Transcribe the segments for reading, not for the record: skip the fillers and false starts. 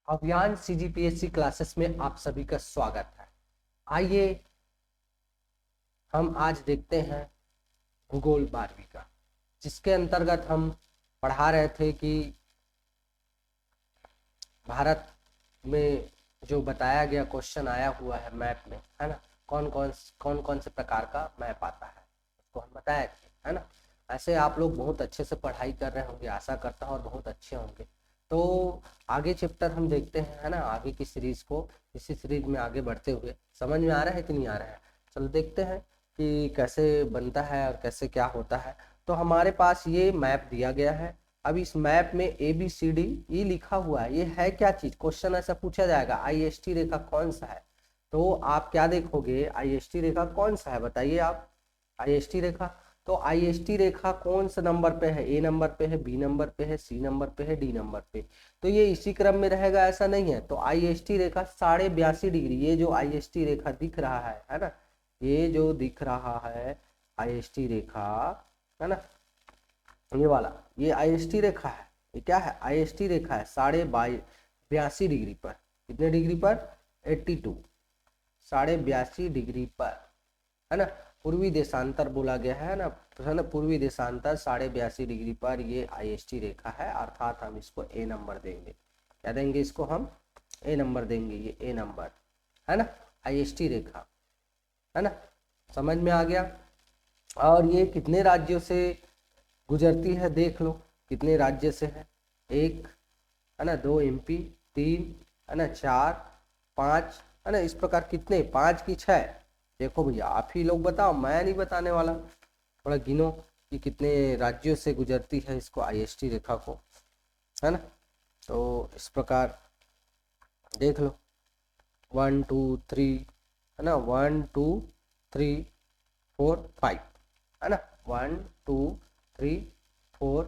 अभियान CGPSC classes में आप सभी का स्वागत है। आइए हम आज देखते हैं भूगोल 12वीं का, जिसके अंतर्गत हम पढ़ा रहे थे कि भारत में जो बताया गया क्वेश्चन आया हुआ है मैप में, है ना, कौन कौन से प्रकार का मैप आता है उसको हम बताए थे, है ना। ऐसे आप लोग बहुत अच्छे से पढ़ाई कर रहे होंगे, आशा करता हूँ, और बहुत अच्छे होंगे। तो आगे चैप्टर हम देखते हैं, है ना, आगे की सीरीज को, इसी सीरीज में आगे बढ़ते हुए समझ में आ रहा है कि नहीं आ रहा है। चलो देखते हैं कि कैसे बनता है और कैसे क्या होता है। तो हमारे पास ये मैप दिया गया है। अब इस मैप में ए बी सी डी ई लिखा हुआ है, ये है क्या चीज, क्वेश्चन ऐसा पूछा जाएगा, आई एस टी रेखा कौन सा है। तो आप क्या देखोगे, आई एस टी रेखा कौन सा है, बताइए आप। आई एस टी रेखा, तो आई एस टी रेखा कौन सा नंबर पे है, ए नंबर पे है, बी नंबर पे है, सी नंबर पे है, डी नंबर पे। तो ये इसी क्रम में रहेगा ऐसा नहीं है। तो I S T Rekha 82.5 degree, ये जो आई एस टी रेखा दिख रहा है ना, ये जो दिख रहा है आई एस टी रेखा, है ना, ये वाला, ये आई एस टी रेखा है। ये क्या है, आई एस टी रेखा है 82.5 डिग्री पर। कितने डिग्री पर, 82, 82.5 डिग्री पर, है ना। पूर्वी देशांतर बोला गया है ना, पूर्वी देशांतर 82.5 डिग्री पर ये आई एस टी रेखा है, अर्थात हम इसको ए नंबर देंगे। क्या देंगे इसको हम, ए नंबर देंगे, ये ए नंबर, है ना, आई एस टी रेखा, है ना, समझ में आ गया। और ये कितने राज्यों से गुजरती है, देख लो कितने राज्य से है, एक, है ना, 2 एमपी, 3, है ना, 4, 5, है ना, इस प्रकार कितने, 5 की 6। देखो भैया आप ही लोग बताओ, मैं नहीं बताने वाला, थोड़ा गिनो कि कितने राज्यों से गुजरती है इसको, आईएसटी रेखा को, है ना। तो इस प्रकार देख लो, 1 2 3, है ना, 1 2 3 4 5, है ना, 1 2 3 4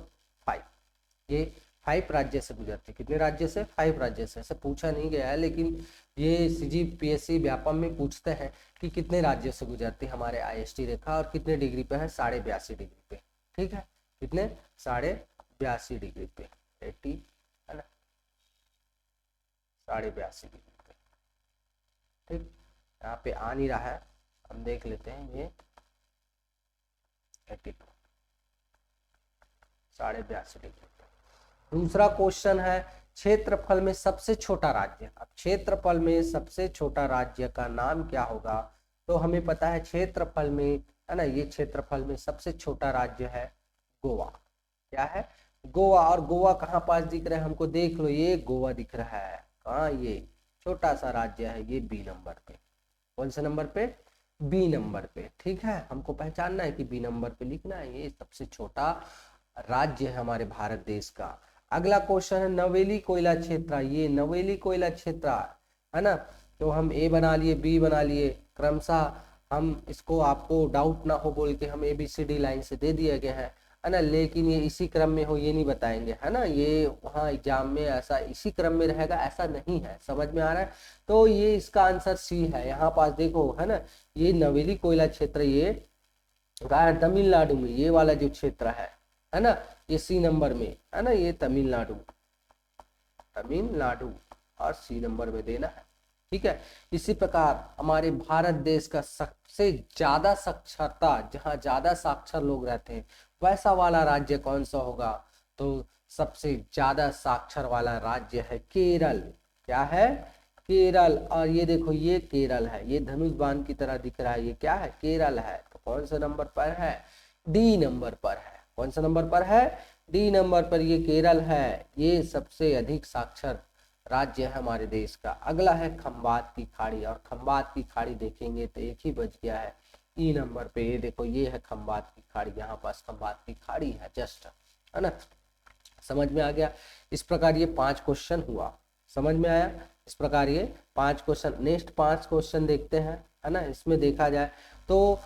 5, ये 5 राज्य से गुजरती। कितने राज्य से, 5 राज्य से। ऐसे पूछा नहीं गया है, लेकिन ये सीजीपीएससी व्यापम में पूछते हैं कि कितने राज्यों से गुजरती हमारे आईएसटी रेखा और कितने डिग्री पे है, 82.5 डिग्री पे। ठीक है, कितने, 82.5 डिग्री पे, 80, है ना, 82.5 डिग्री पे। ठीक, यहाँ पे आ नहीं रहा है, हम देख लेते हैं, ये 82, 82.5 डिग्री। दूसरा क्वेश्चन है, क्षेत्रफल में सबसे छोटा राज्य। अब क्षेत्रफल में सबसे छोटा राज्य का नाम क्या होगा। तो हमें पता है क्षेत्रफल में, है ना, ये क्षेत्रफल में सबसे छोटा राज्य है गोवा। क्या है, गोवा। और गोवा कहाँ पास दिख रहा है हमको, देख लो, ये गोवा दिख रहा है कहाँ, ये छोटा सा राज्य है, ये बी नंबर पे। कौन से नंबर पे, बी नंबर पे। ठीक है, हमको पहचानना है कि बी नंबर पे लिखना है, ये सबसे छोटा राज्य है हमारे भारत देश का। अगला क्वेश्चन है नवेली कोयला क्षेत्र, ये नवेली कोयला क्षेत्र, है ना। तो हम ए बना लिए, बी बना लिए, क्रमशः हम इसको, आपको डाउट ना हो बोल के हम A B C D line से दे दिए गए हैं, है ना। लेकिन ये इसी क्रम में हो ये नहीं बताएंगे, है ना, ये वहाँ एग्जाम में ऐसा इसी क्रम में रहेगा ऐसा नहीं है, समझ में आ रहा है। तो ये इसका आंसर सी है, यहाँ पास देखो, है ना, ये नवेली कोयला क्षेत्र, ये कहाँ है, तमिलनाडु में, ये वाला जो क्षेत्र है ना, ये सी नंबर में, है ना, ये तमिलनाडु, तमिलनाडु, और सी नंबर में देना है। ठीक है, इसी प्रकार हमारे भारत देश का सबसे ज्यादा साक्षरता, जहाँ ज्यादा साक्षर लोग रहते हैं, वैसा वाला राज्य कौन सा होगा। तो सबसे ज्यादा साक्षर वाला राज्य है केरल। क्या है, केरल। और ये देखो, ये केरल है, ये धनुष बाण की तरह दिख रहा है, ये क्या है, केरल है। तो कौन सा नंबर पर है, डी नंबर पर है। कौन सा नंबर पर है, डी नंबर पर ये केरल है, ये सबसे अधिक साक्षर राज्य है हमारे देश का। अगला है खंबात की खाड़ी, और खंबात की खाड़ी देखेंगे तो एक ही बच गया है ई नंबर पे। ये देखो, ये है खंबात की खाड़ी, यहाँ पास खंबात की खाड़ी है जस्ट, है ना, समझ में आ गया। इस प्रकार ये 5 क्वेश्चन हुआ, समझ में आया। इस प्रकार ये 5 क्वेश्चन, नेक्स्ट 5 क्वेश्चन देखते हैं, है ना। इसमें देखा जाए तो,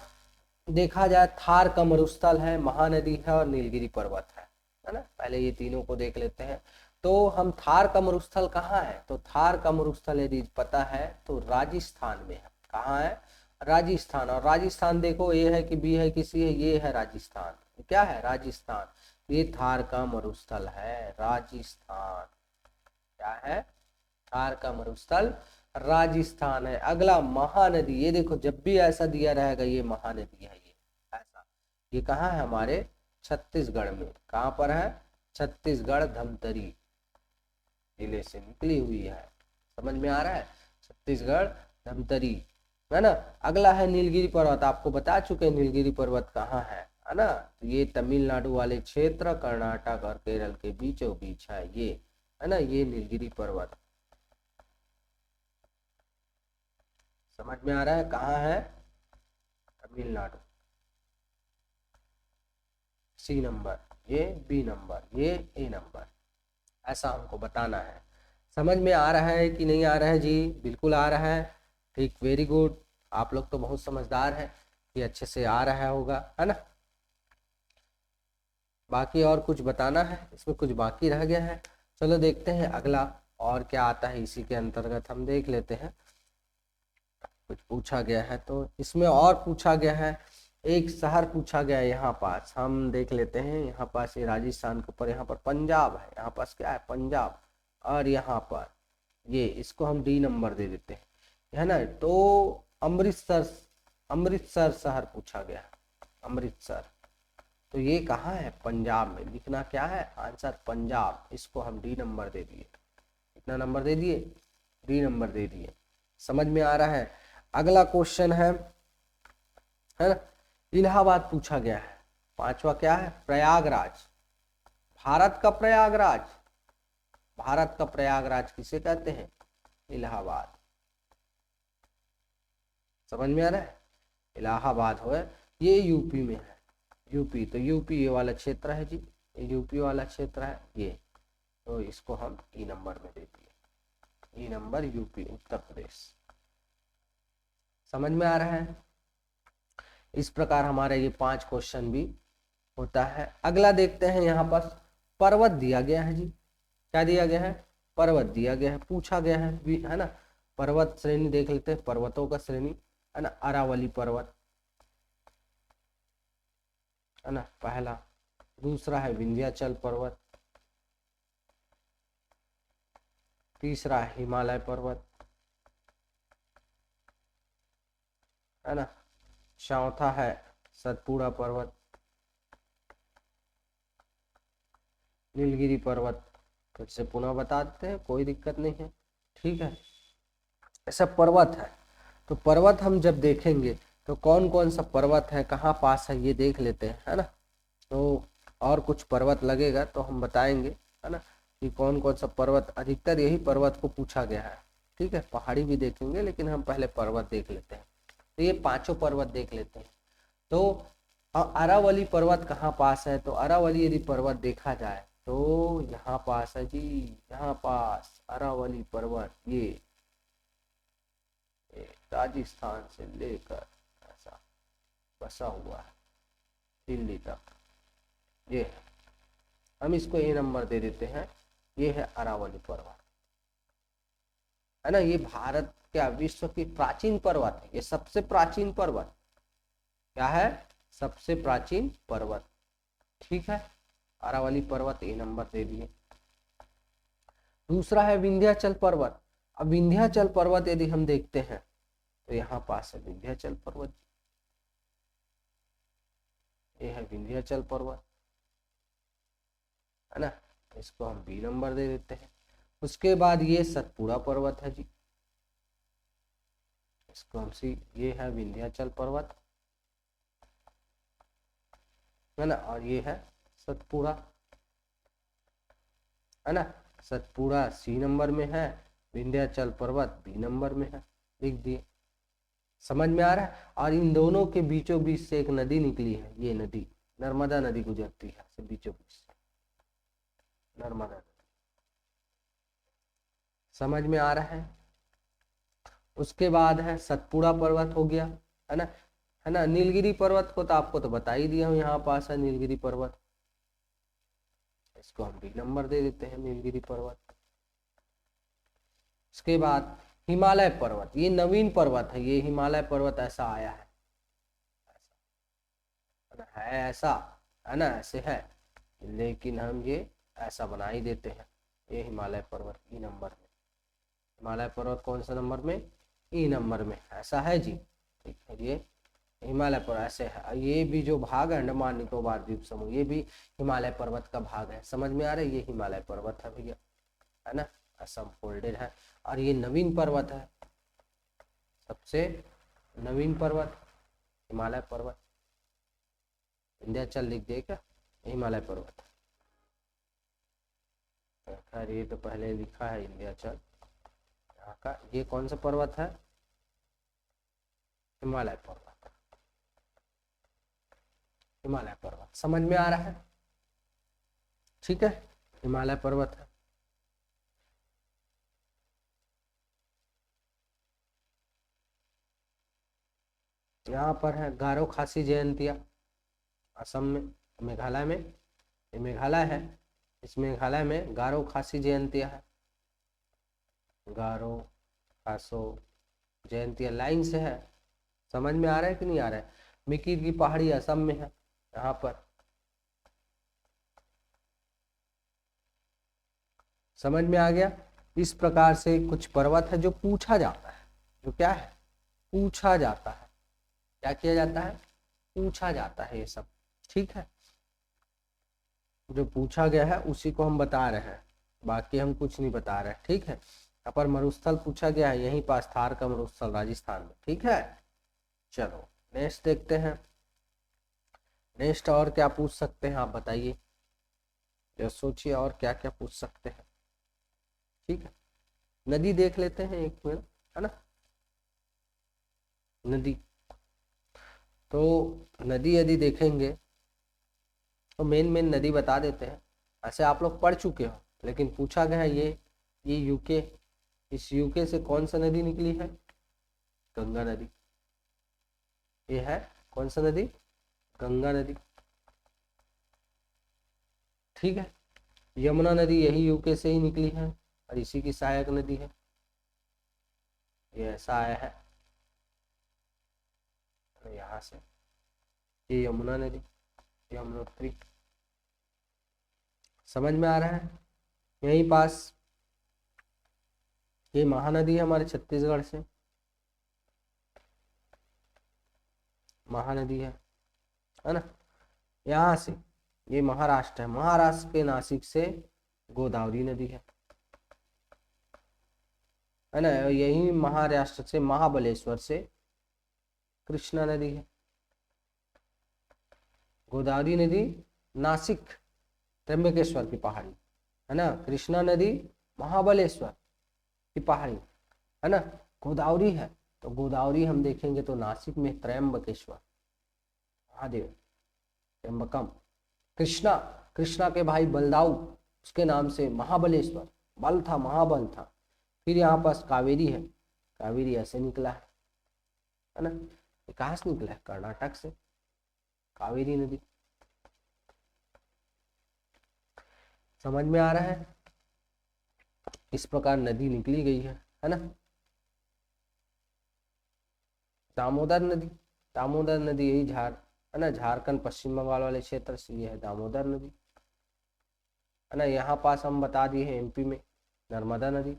देखा जाए थार का मरुस्थल है, महानदी है और नीलगिरी पर्वत है ना। पहले ये तीनों को देख लेते हैं। तो हम थार का मरुस्थल कहाँ है, तो थार का मरुस्थल यदि पता है तो राजस्थान में है। कहाँ है, राजस्थान। और राजस्थान देखो, ए है कि बी है कि सी है, ये है राजस्थान। क्या है, राजस्थान। ये थार का मरुस्थल है, राजस्थान। क्या है, थार का मरुस्थल राजस्थान है। अगला महानदी, ये देखो जब भी ऐसा दिया रहेगा ये महानदी है, ये ऐसा, ये कहाँ है हमारे छत्तीसगढ़ में। कहाँ पर है? छत्तीसगढ़ धमतरी जिले से निकली हुई है। समझ में आ रहा है? छत्तीसगढ़ धमतरी, है ना। अगला है नीलगिरी पर्वत, आपको बता चुके हैं नीलगिरी पर्वत कहाँ है ना। तो ये तमिलनाडु वाले क्षेत्र, कर्नाटक और केरल के बीचों बीच है ये, है ना, ये नीलगिरी पर्वत। समझ में आ रहा है कहाँ है? तमिलनाडु। सी नंबर, ये बी नंबर, ये ए नंबर, ऐसा हमको बताना है। समझ में आ रहा है कि नहीं आ रहा है जी? बिल्कुल आ रहा है। ठीक, वेरी गुड। आप लोग तो बहुत समझदार हैं, ये अच्छे से आ रहा होगा, है ना। बाकी और कुछ बताना है? इसमें कुछ बाकी रह गया है? चलो देखते हैं अगला और क्या आता है इसी के अंतर्गत, हम देख लेते हैं। कुछ पूछा गया है तो इसमें और पूछा गया है, एक शहर पूछा गया है यहाँ पास, हम देख लेते हैं। यहाँ पास ये राजस्थान के ऊपर, यहाँ पर पंजाब है, यहाँ पास क्या है? पंजाब। और यहाँ पर ये, इसको हम डी नंबर दे देते हैं, है ना। तो अमृतसर, अमृतसर शहर पूछा गया, अमृतसर। तो ये कहाँ है? पंजाब में। लिखना क्या है? आंसर पंजाब। इसको हम डी नंबर दे दिए। कितना नंबर दे दिए? डी नंबर दे दिए। समझ में आ रहा है? अगला क्वेश्चन है ना, इलाहाबाद पूछा गया है। पांचवा क्या है? प्रयागराज। भारत का प्रयागराज, भारत का प्रयागराज किसे कहते हैं? इलाहाबाद। समझ में आ रहा है? इलाहाबाद हो, ये यूपी में है। यूपी, तो यूपी ये वाला क्षेत्र है जी, ये यूपी वाला क्षेत्र है ये। तो इसको हम ई नंबर में दे दिए, ई नंबर यूपी, उत्तर प्रदेश। समझ में आ रहा है? इस प्रकार हमारे ये 5 क्वेश्चन भी होता है। अगला देखते हैं, यहाँ पास पर्वत दिया गया है जी। क्या दिया गया है? पर्वत दिया गया है, पूछा गया है ना। पर्वत श्रेणी देख लेते हैं, पर्वतों का श्रेणी, है ना। अरावली पर्वत, है ना, पहला। दूसरा है विंध्याचल पर्वत, तीसरा है हिमालय पर्वत, है ना। चौथा है सतपुड़ा पर्वत, नीलगिरी पर्वत। फिर से पुनः बता देते हैं, कोई दिक्कत नहीं है, ठीक है। ऐसा पर्वत है, तो पर्वत हम जब देखेंगे तो कौन कौन सा पर्वत है, कहाँ पास है, ये देख लेते हैं, है ना। तो और कुछ पर्वत लगेगा तो हम बताएंगे, है ना, कि कौन कौन सा पर्वत, अधिकतर यही पर्वत को पूछा गया है, ठीक है। पहाड़ी भी देखेंगे लेकिन हम पहले पर्वत देख लेते हैं। तो ये 5 पर्वत देख लेते हैं। तो अरावली पर्वत कहाँ पास है? तो अरावली यदि पर्वत देखा जाए तो यहाँ पास है जी, यहाँ पास अरावली पर्वत, ये राजस्थान से लेकर ऐसा बसा हुआ है दिल्ली तक, ये है। हम इसको ए नंबर दे देते हैं, ये है अरावली पर्वत, है ना। ये भारत क्या विश्व की प्राचीन पर्वत है, ये सबसे प्राचीन पर्वत क्या है? सबसे प्राचीन पर्वत, ठीक है। अरावली पर्वत ए नंबर दे दिए। दूसरा है विंध्याचल पर्वत। अब विंध्याचल पर्वत यदि हम देखते हैं तो यहाँ पास है विंध्याचल पर्वत, ये है विंध्याचल पर्वत, है ना। इसको हम बी नंबर दे देते हैं। उसके बाद ये सतपुड़ा पर्वत है जी, इसको हम सी, ये है विंध्याचल पर्वत, है ना। और ये है सतपुड़ा, है ना। सतपुड़ा सी नंबर में है, विंध्याचल पर्वत बी नंबर में है, लिख दिए। समझ में आ रहा है? और इन दोनों के बीचों बीच से एक नदी निकली है, ये नदी नर्मदा नदी गुजरती है से बीचों बीच से, नर्मदा नदी। समझ में आ रहा है? उसके बाद है सतपुड़ा पर्वत हो गया, है ना। नीलगिरी पर्वत को तो आपको तो बता ही दिया हूँ, यहाँ पास है नीलगिरी पर्वत, इसको हम बी नंबर दे देते हैं, नीलगिरी पर्वत। उसके बाद हिमालय पर्वत, ये नवीन पर्वत है, ये हिमालय पर्वत ऐसा आया है, ऐसा, है ना, ऐसे है, लेकिन हम ये ऐसा बना ही देते हैं, ये हिमालय पर्वत ई नंबर में। हिमालय पर्वत कौन सा नंबर में, ई नंबर में, ऐसा है जी। ठीक है, ये हिमालय पर्वत ऐसे है। ये भी जो भाग है अंडमान निकोबार द्वीप समूह, ये भी हिमालय पर्वत का भाग है। समझ में आ रहा है, ये हिमालय पर्वत है भैया, है ना, असम फोल्डेड है। और ये नवीन पर्वत है, सबसे नवीन पर्वत हिमालय पर्वत। विंध्याचल लिख दे क्या, हिमालय पर्वत। खैर ये तो पहले लिखा है विंध्याचल, यहाँ का ये कौन सा पर्वत है, हिमालय पर्वत, हिमालय पर्वत। समझ में आ रहा है, ठीक है, हिमालय पर्वत है। यहाँ पर है गारो खासी जयंतिया, असम में, मेघालय में, ये मेघालय है, इस मेघालय में गारो खासी जयंतिया है। गारो खासो जयंतिया लाइन से है। समझ में आ रहा है कि नहीं आ रहा है। मिकिर की पहाड़ी असम में है, यहाँ पर। समझ में आ गया। इस प्रकार से कुछ पर्वत है जो पूछा जाता है, जो क्या है, पूछा जाता है। क्या किया जाता है, पूछा जाता है ये सब, ठीक है। जो पूछा गया है उसी को हम बता रहे हैं, बाकी हम कुछ नहीं बता रहे, ठीक है। अपर मरुस्थल पूछा गया है, यहीं पास थार का मरुस्थल राजस्थान में, ठीक है। चलो नेक्स्ट देखते हैं। नेक्स्ट और क्या पूछ सकते हैं आप बताइए, जो सोचिए और क्या क्या पूछ सकते हैं, ठीक है। नदी देख लेते हैं एक मिनट, है ना। नदी, तो नदी यदि देखेंगे तो मेन नदी बता देते हैं। ऐसे आप लोग पढ़ चुके हो, लेकिन पूछा गया है ये यूके, इस यूके से कौन सा नदी निकली है, गंगा नदी। ये है कौन सा नदी, गंगा नदी, ठीक है। यमुना नदी यही यूके से ही निकली है और इसी की सहायक नदी है। ये ऐसा आया है यहाँ से, ये यमुना नदी, यमुनोत्री। समझ में आ रहा है। यहीं पास ये महानदी है हमारे छत्तीसगढ़ से, महानदी है ना। यहाँ से ये महाराष्ट्र है, महाराष्ट्र के नासिक से गोदावरी नदी है ना। यही महाराष्ट्र से महाबलेश्वर से कृष्णा नदी है। गोदावरी नदी नासिक त्र्यंबकेश्वर की पहाड़ी, है ना। कृष्णा नदी महाबलेश्वर की पहाड़ी, है ना। गोदावरी है, तो गोदावरी हम देखेंगे तो नासिक में त्र्यंबकेश्वर महादेव, त्र्यंबकम। कृष्णा, कृष्णा के भाई बलदाऊ, उसके नाम से महाबलेश्वर, बल था, महाबल था। फिर यहाँ पास कावेरी है, कावेरी ऐसे निकला है ना। ये कहाँ से निकला है, कर्नाटक से, कावेरी नदी। समझ में आ रहा है। इस प्रकार नदी निकली गई है ना। दामोदर नदी, दामोदर नदी यही है ना, झारखंड पश्चिम बंगाल वाले क्षेत्र से ये है दामोदर नदी, है ना। यहाँ पास हम बता दिए हैं एमपी में नर्मदा नदी,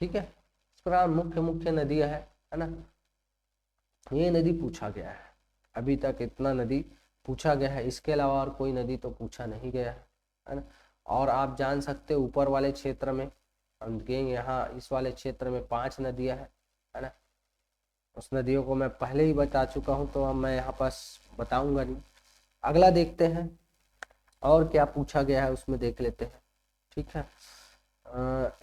ठीक है। इस प्रकार मुख्य मुख्य नदियां है ना। ये नदी पूछा गया है, अभी तक इतना नदी पूछा गया है, इसके अलावा और कोई नदी तो पूछा नहीं गया है ना। और आप जान सकते ऊपर वाले क्षेत्र में हम देखेंगे, यहाँ इस वाले क्षेत्र में 5 नदियां है ना। उस नदियों को मैं पहले ही बता चुका हूँ, तो अब मैं यहाँ पास बताऊंगा नहीं। अगला देखते हैं और क्या पूछा गया है, उसमें देख लेते हैं, ठीक है।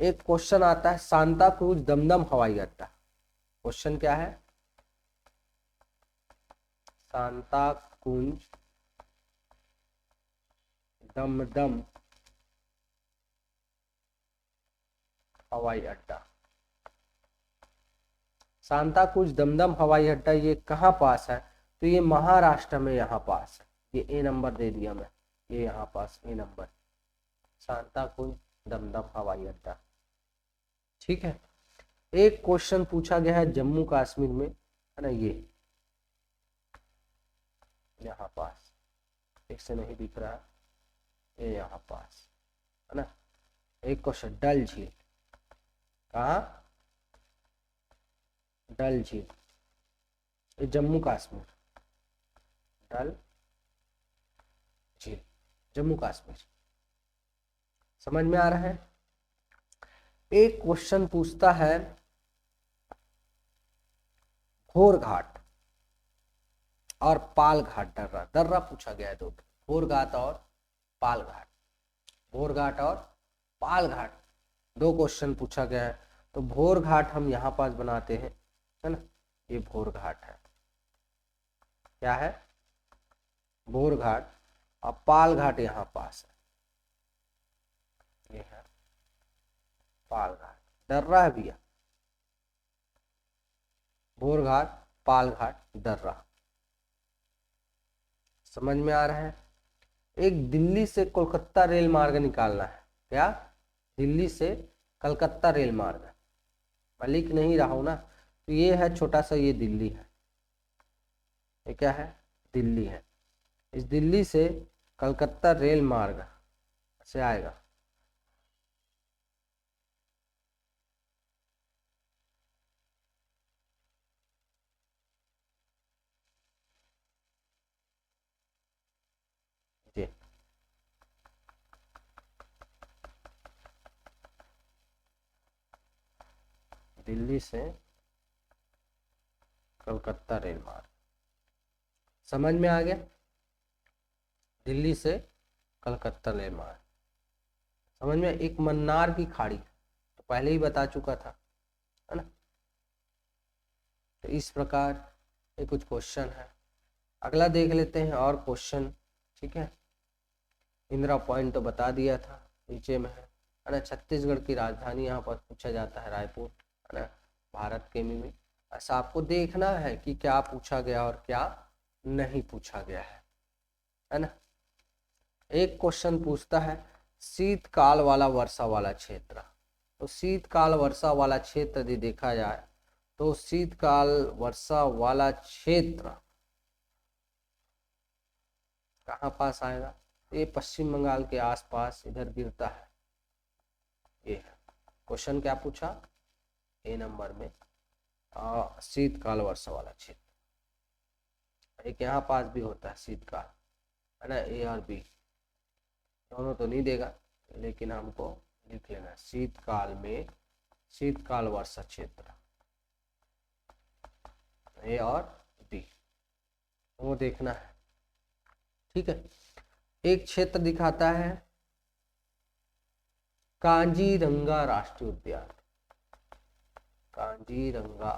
एक क्वेश्चन आता है, सांता क्रूज दमदम हवाई अड्डा। क्वेश्चन क्या है, सांता क्रूज दमदम हवाई अड्डा। सांता क्रूज दमदम हवाई अड्डा ये कहाँ पास है, तो ये महाराष्ट्र में यहाँ पास है। ये ए नंबर दे दिया मैं, ये यहाँ पास ए नंबर, सांता क्रूज दमदम हवाई अड्डा, ठीक है। एक क्वेश्चन पूछा गया है जम्मू कश्मीर में, है ना, ये यहाँ पास, एक से नहीं दिख रहा, ये यहाँ पास, है ना। एक क्वेश्चन, डल झील कहाँ? डल झील, ये जम्मू कश्मीर, डल झील जम्मू कश्मीर। समझ में आ रहा है? एक क्वेश्चन पूछता है भोर घाट और पाल घाट, दर्रा दर्रा पूछा गया है दो, भोर घाट और पाल घाट, भोर घाट और पाल घाट, दो क्वेश्चन पूछा गया है। तो भोर घाट हम यहाँ पास बनाते हैं, है ना, ये भोर घाट है, क्या है? भोर घाट, और पाल घाट यहाँ पास है, ये है पाल घाट, दर्रा है भैया, भोर घाट, पाल घाट, दर्रा। समझ में आ रहा है? एक दिल्ली से कोलकाता रेल मार्ग निकालना है, क्या? दिल्ली से कलकत्ता रेल मार्ग, मैं लिख नहीं रहा हूं ना, तो ये है छोटा सा, ये दिल्ली है, ये क्या है? दिल्ली है। इस दिल्ली से कलकत्ता रेल मार्ग से आएगा, जी दिल्ली से कलकत्ता रेल मार्ग। समझ में आ गया? दिल्ली से कलकत्ता रेल मार्ग। समझ में? एक मन्नार की खाड़ी, तो पहले ही बता चुका था, है ना। तो इस प्रकार ये कुछ क्वेश्चन है। अगला देख लेते हैं और क्वेश्चन, ठीक है। इंदिरा पॉइंट तो बता दिया था, नीचे में है ना। छत्तीसगढ़ की राजधानी यहाँ पर पूछा जाता है रायपुर, है ना, भारत के में। ऐसा आपको देखना है कि क्या पूछा गया और क्या नहीं पूछा गया है ना। एक क्वेश्चन पूछता है शीतकाल वाला वर्षा वाला क्षेत्र, तो शीतकाल वर्षा वाला क्षेत्र यदि देखा जाए तो शीतकाल वर्षा वाला क्षेत्र कहाँ पास आएगा? ये पश्चिम बंगाल के आसपास इधर गिरता है। ये है क्वेश्चन, क्या पूछा ए नंबर में, शीतकाल वर्षा वाला क्षेत्र। एक यहाँ पास भी होता है शीतकाल, है ना, ए और बी दोनों तो नहीं देगा, लेकिन हमको लिख लेना शीतकाल में, शीतकाल वर्षा क्षेत्र, ए और बी वो देखना है, ठीक है। एक क्षेत्र दिखाता है कांजीरंगा राष्ट्रीय उद्यान, कांजीरंगा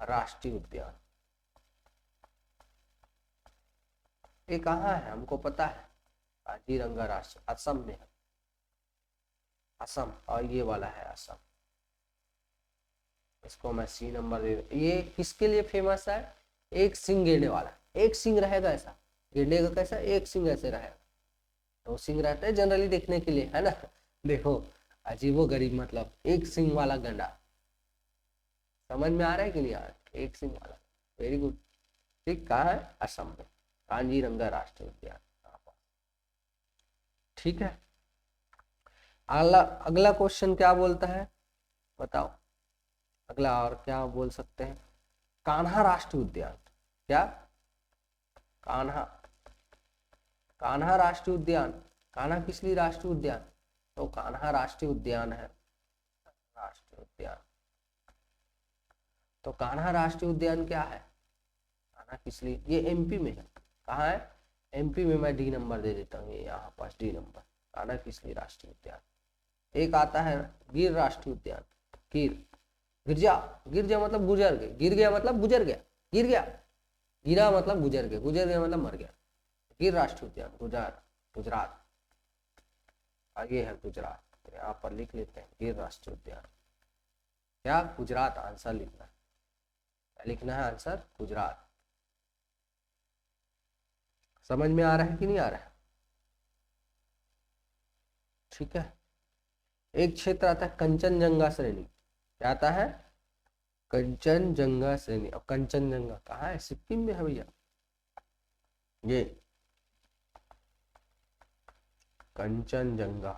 राष्ट्रीय उद्यान, ये कहाँ है हमको पता है। कांजीरंगा राष्ट्रीय, असम में है, असम, और ये वाला है असम। इसको मैं सी नंबर दे, ये किसके लिए फेमस है? एक सिंह गेंडे वाला, एक सिंह रहेगा ऐसा, गेंडे का कैसा एक सिंह ऐसे रहेगा, तो सिंह रहता है जनरली देखने के लिए, है ना। देखो अजीबो गरीब, मतलब एक सिंह वाला गंडा। समझ में आ रहा है कि नहीं आ रहा है? एक सिंह वाला, वेरी गुड। ठीक, कहाँ है? असम में, कांजीरंगा राष्ट्रीय उद्यान। ठीक है। अगला अगला क्वेश्चन क्या बोलता है बताओ? अगला और क्या बोल सकते हैं? कान्हा राष्ट्रीय उद्यान, क्या? कान्हा, कान्हा राष्ट्रीय उद्यान, कान्हा किस लिए राष्ट्रीय उद्यान? तो कान्हा राष्ट्रीय उद्यान है, राष्ट्रीय उद्यान। तो कान्हा राष्ट्रीय उद्यान क्या है? कान्हा किस लिए? ये एमपी में है, कहाँ है? एमपी में। मैं डी नंबर दे देता हूँ, ये यहाँ पास डी नंबर, कान्हा किस लिए राष्ट्रीय उद्यान। एक आता है गिर राष्ट्रीय उद्यान, गिर, गिरजा, गिरजा मतलब गुजर गए, गिर गया मतलब गुजर गया, गिर गया, गिरा मतलब गुजर गया, गुजर गया मतलब मर गया। गिर राष्ट्रीय उद्यान, गुजरात, आगे है गुजरात, तो यहाँ पर लिख लेते हैं गिर राष्ट्रीय उद्यान, क्या? गुजरात आंसर लिखना है, क्या लिखना है आंसर? गुजरात। समझ में आ रहा है कि नहीं आ रहा है? ठीक है। एक क्षेत्र आता है कंचनजंगा श्रेणी, क्या आता है? कंचनजंगा श्रेणी। और कंचनजंगा कहाँ है? सिक्किम में है भैया, ये कंचनजंगा,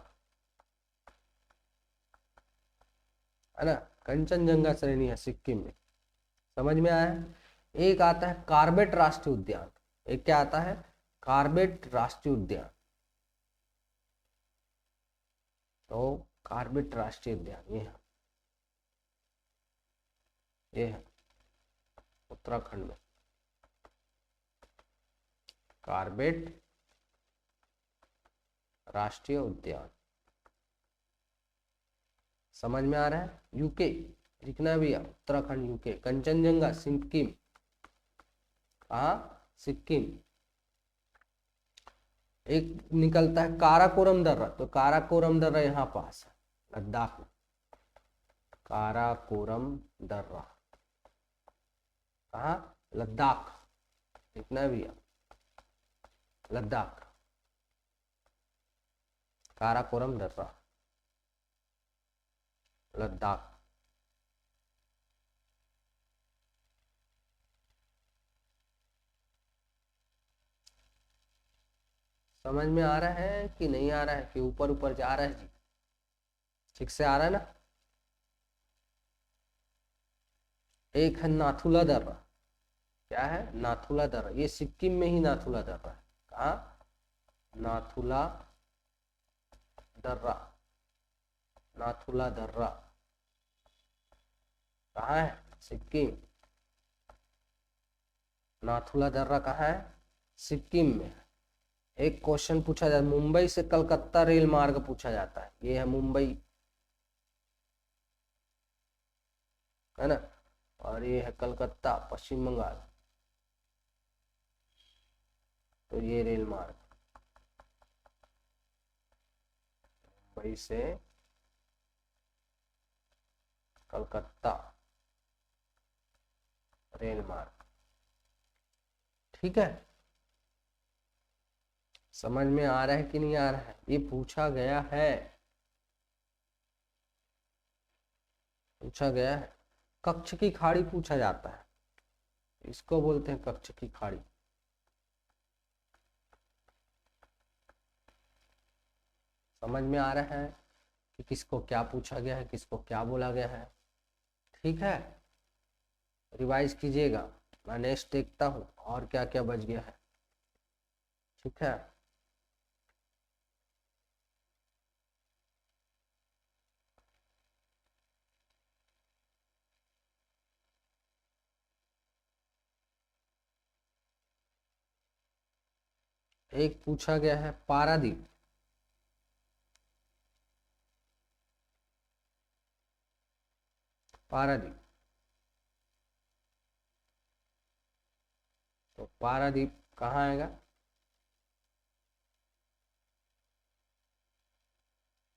है ना, कंचनजंगा श्रेणी है सिक्किम में। समझ में आया है। एक आता है कॉर्बेट राष्ट्रीय उद्यान। एक क्या आता है, कॉर्बेट राष्ट्रीय उद्यान। तो कॉर्बेट राष्ट्रीय उद्यान ये है उत्तराखंड में, कॉर्बेट राष्ट्रीय उद्यान। समझ में आ रहा है। यूके लिखना भी है, उत्तराखंड यूके। कंचनजंगा सिक्किम, कहा, सिक्किम। एक निकलता है काराकोरम दर्रा, तो काराकोरम दर्रा यहाँ पास है लद्दाख में। काराकोरम दर्रा कहा, लद्दाख लिखना भी है, लद्दाख, काराकोरम दर्रा लद्दाख। समझ में आ रहा है कि नहीं आ रहा है, कि ऊपर ऊपर जा रहा है जी? ठीक से आ रहा है ना। एक है नाथुला दर्रा। क्या है, नाथुला दर्रा। ये सिक्किम में ही नाथुला दर्रा है। कहा, नाथुला दर्रा, नाथुला दर्रा कहाँ है, सिक्किम। नाथुला दर्रा कहाँ है, सिक्किम में। एक क्वेश्चन पूछा जाता है, मुंबई से कलकत्ता रेल मार्ग पूछा जाता है। ये है मुंबई, है ना, और ये है कलकत्ता पश्चिम बंगाल। तो ये रेल मार्ग मुंबई से कलकत्ता रेल मार्ग। ठीक है, समझ में आ रहा है कि नहीं आ रहा है। ये पूछा गया है, पूछा गया है। कच्छ की खाड़ी पूछा जाता है, इसको बोलते हैं कच्छ की खाड़ी। समझ में आ रहा है कि किसको क्या पूछा गया है, किसको क्या बोला गया है। ठीक है, रिवाइज कीजिएगा। मैं नेक्स्ट देखता हूँ और क्या क्या बच गया है। ठीक है, एक पूछा गया है पारादीप। पारादीप, तो पारादीप कहाँ आएगा,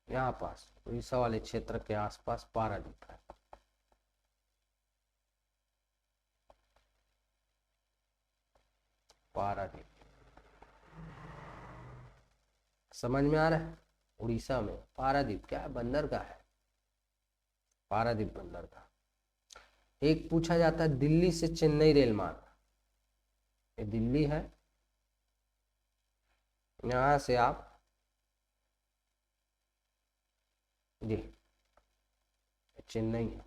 यहाँ पास उड़ीसा वाले क्षेत्र के आसपास पारादीप है। पारादीप समझ में आ रहा है। उड़ीसा में पारादीप क्या है, बंदरगाह है, पारादीप बंदरगाह। एक पूछा जाता है दिल्ली से चेन्नई रेल मार्ग। ये दिल्ली है, यहां से आप जी, चेन्नई है,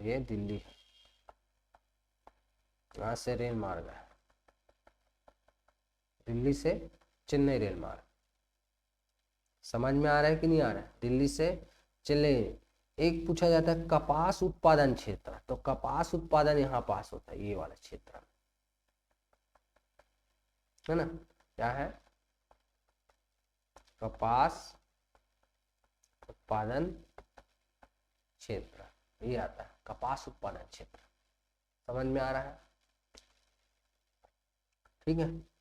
ये दिल्ली है, यहाँ से रेल मार्ग है, दिल्ली से चेन्नई रेल मार्ग। समझ में आ रहा है कि नहीं आ रहा है, दिल्ली से चेन्नई। एक पूछा जाता है कपास उत्पादन क्षेत्र, तो कपास उत्पादन यहाँ पास होता है, ये वाला क्षेत्र है ना। क्या है, कपास उत्पादन क्षेत्र, ये आता है कपास उत्पादन क्षेत्र। समझ में आ रहा है, ठीक है।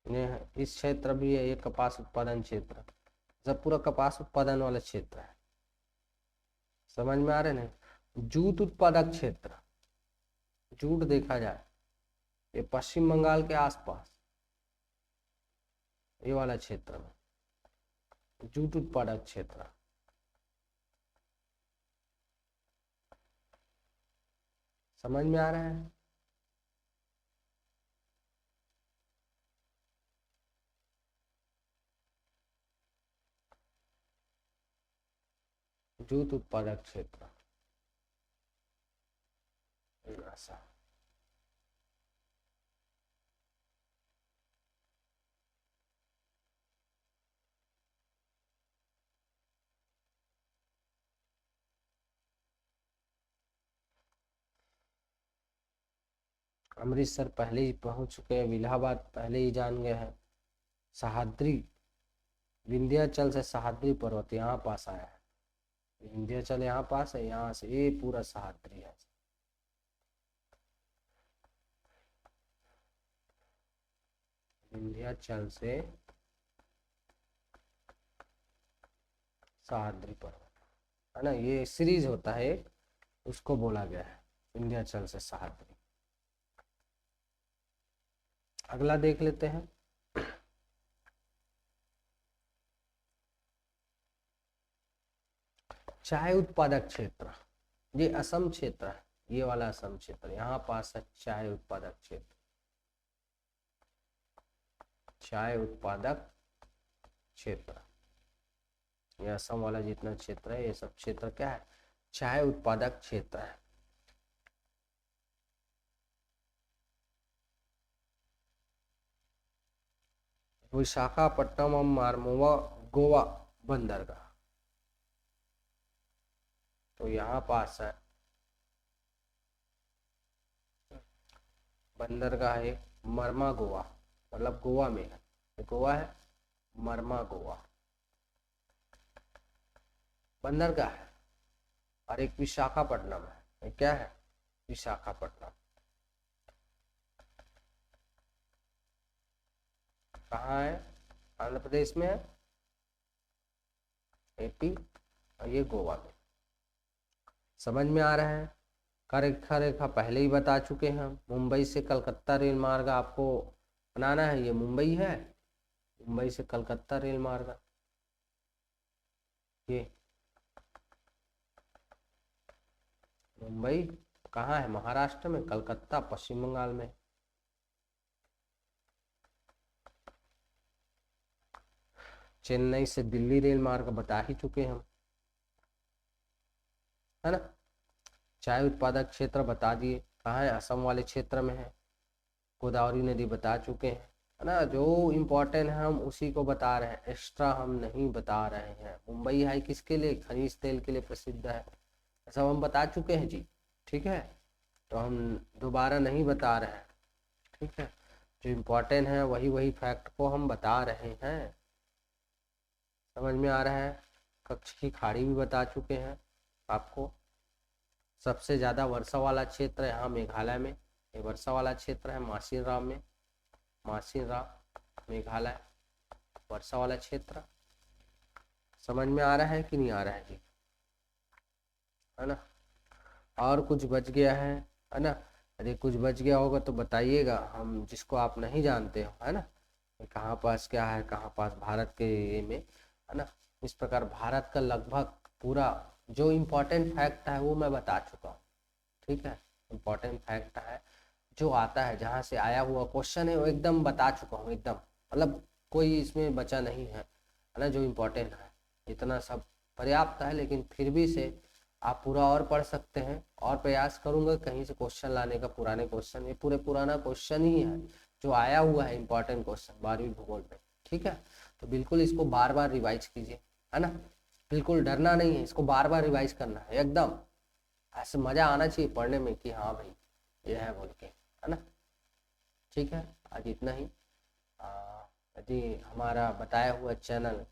ये है, इस क्षेत्र भी है, ये कपास उत्पादन क्षेत्र, जब पूरा कपास उत्पादन वाला क्षेत्र है। समझ में आ रहे नहीं। जूट उत्पादक क्षेत्र, जूट देखा जाए, ये पश्चिम बंगाल के आसपास ये वाला क्षेत्र में जूट उत्पादक क्षेत्र। समझ में आ रहा है? जूट उत्पादक क्षेत्र ऐसा। अमृतसर पहले ही पहुंच चुके हैं, इलाहाबाद पहले ही जान गए हैं। सह्याद्री, विंध्याचल से सह्याद्री पर्वत यहाँ पास आया है। विंध्याचल यहाँ पास है, यहाँ से ये पूरा सह्याद्री है। विंध्याचल से सह्याद्री पर्वत है ना, ये सीरीज होता है, उसको बोला गया है विंध्याचल से सह्याद्री। अगला देख लेते हैं। चाय उत्पादक क्षेत्र, ये असम क्षेत्र है, ये वाला असम क्षेत्र, यहाँ पास है चाय उत्पादक क्षेत्र। चाय उत्पादक क्षेत्र, ये असम वाला जितना क्षेत्र है, ये सब क्षेत्र क्या है? चाय उत्पादक क्षेत्र है। विशाखापट्टनम और मारमोवा गोवा बंदरगाह, तो यहाँ पास है बंदरगाह है मरमा गोवा, मतलब गोवा में है, गोवा है मरमा गोवा बंदरगाह है। और एक विशाखापट्टनम है, ये क्या है? विशाखापट्टनम कहाँ है? आंध्र प्रदेश में है, एपी, और ये गोवा में। समझ में आ रहा है? रेखा रेखा पहले ही बता चुके हैं हम। मुंबई से कलकत्ता रेल मार्ग आपको बनाना है, ये मुंबई है, मुंबई से कलकत्ता रेल मार्ग, ये मुंबई कहाँ है? महाराष्ट्र में, कलकत्ता पश्चिम बंगाल में। चेन्नई से दिल्ली रेल मार्ग बता ही चुके हम, है ना। चाय उत्पादक क्षेत्र बता दिए, कहाँ है? असम वाले क्षेत्र में है। गोदावरी नदी बता चुके हैं, है ना। जो इम्पोर्टेंट है हम उसी को बता रहे हैं, एक्स्ट्रा हम नहीं बता रहे हैं। मुंबई है किसके लिए? खनिज तेल के लिए प्रसिद्ध है, सब हम बता चुके हैं जी, ठीक है। तो हम दोबारा नहीं बता रहे हैं, ठीक है। जो इम्पोर्टेंट है वही वही फैक्ट को हम बता रहे हैं। समझ में आ रहा है? कच्छ की खाड़ी भी बता चुके हैं आपको। सबसे ज़्यादा वर्षा वाला क्षेत्र यहाँ मेघालय में, ये वर्षा वाला क्षेत्र है मासिनराम में, मासिनराम मेघालय वर्षा वाला क्षेत्र। समझ में आ रहा है कि नहीं आ रहा है जी, है ना। और कुछ बच गया है ना। यदि कुछ बच गया होगा तो बताइएगा, हम जिसको आप नहीं जानते हो, है ना, कहाँ पास क्या है, कहाँ पास भारत के ये में, है ना। इस प्रकार भारत का लगभग पूरा जो इम्पोर्टेंट फैक्ट है वो मैं बता चुका हूँ, ठीक है। इम्पोर्टेंट फैक्ट है जो आता है, जहाँ से आया हुआ क्वेश्चन है वो एकदम बता चुका हूँ, एकदम, मतलब कोई इसमें बचा नहीं है ना। जो इम्पोर्टेंट है इतना सब पर्याप्त है, लेकिन फिर भी से आप पूरा और पढ़ सकते हैं, और प्रयास करूंगा कहीं से क्वेश्चन लाने का। पुराने क्वेश्चन, ये पूरे पुराना क्वेश्चन ही है जो आया हुआ है, इम्पोर्टेंट क्वेश्चन 12वीं भूगोल में, ठीक है। तो बिल्कुल इसको बार बार रिवाइज कीजिए, है ना। बिल्कुल डरना नहीं है, इसको बार बार रिवाइज करना है, एकदम ऐसे मजा आना चाहिए पढ़ने में कि हाँ भाई ये है बोल के, है ना। ठीक है, आज इतना ही। यदि हमारा बताया हुआ चैनल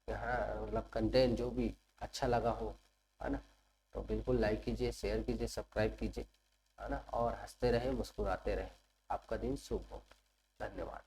यहाँ मतलब कंटेंट जो भी अच्छा लगा हो, है ना, तो बिल्कुल लाइक कीजिए, शेयर कीजिए, सब्सक्राइब कीजिए, है ना। और हंसते रहें, मुस्कुराते रहें। आपका दिन शुभ हो। धन्यवाद।